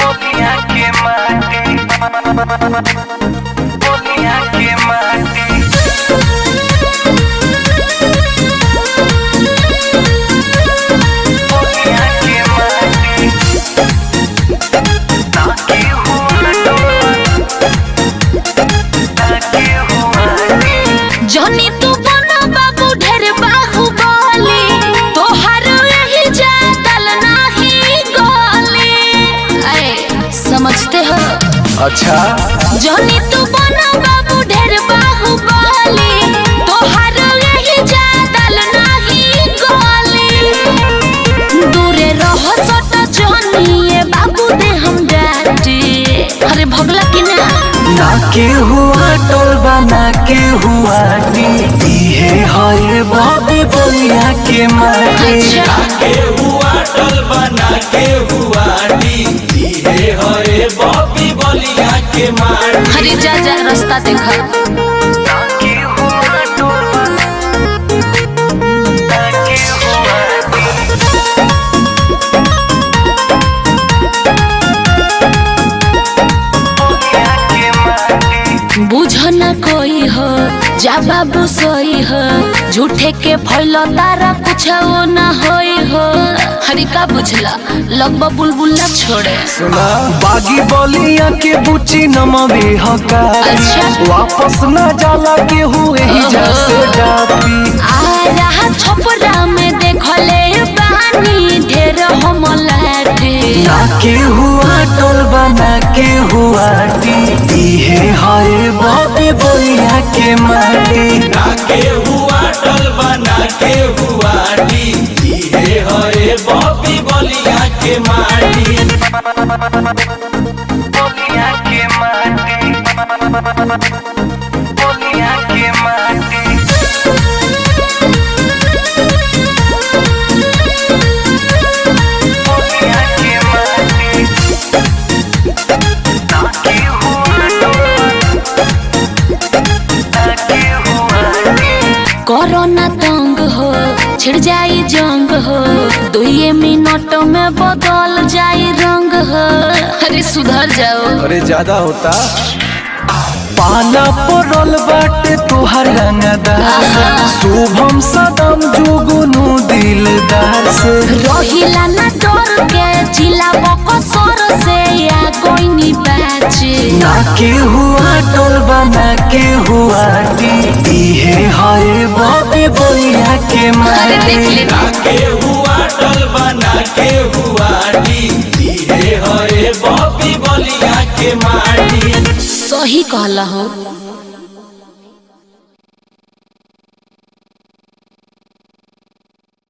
बोलिया के माटी, बोलिया के माटी। जनी तू बनो बाबू ढेर बाहुबली, तोहर यही जादल नाही गोली। समझते हो? अच्छा जनी तू बनो बाबू ढेर बाहुबली, तोहर यही जादल नाही गोली। दूरे रहो सट जनी ये बाबू दे हम डाटी। अरे भगला की ना के हुआ टोल बना के हुआ दी है बॉबी बोलिया के माटी। के हुआ टोल बना के हुआ दी है बॉबी बोलिया के माटी। अरे जा जा रास्ता देखा। बुझ न कोई हो जा बाबू सोई हो, झूठे के फैलो तारा कुछ वो न होई हो। हरी का बुझला लगबा बुलबुला छोड़े। सुना बागी बोलिया के बुची नमवे हकारी। अच्छा वापस न जाला के हुए ही जैसे डापी। आ रहा छपरा में देखले बानी ढेर हम लाटे। के हुआ टोल बना के हुआ दी है बॉबी बोलिया के माटी। के हुआ टोल बना के हुआ दी है बॉबी बोलिया के माटी। बोलिया के माटी, बोलिया के माटी। कोरोना तंग हो छिड़ जाई जंग हो, 2 मिनट में बदल जाई रंग हो। अरे सुधर जाओ। अरे ज्यादा होता पाला पड़ल बाटे तोहर रंगदार से। शुभम सदम जुगनू दिलदार से। रहिला ना डर के जिला बकसर से या कोई नी बाचे। के हुआ टोल बना के हुआ दी है बॉबी बोलिया के माटी। के हुआ टोल बना के हुआ दी है बॉबी बोलिया के माटी। सही कहला हो।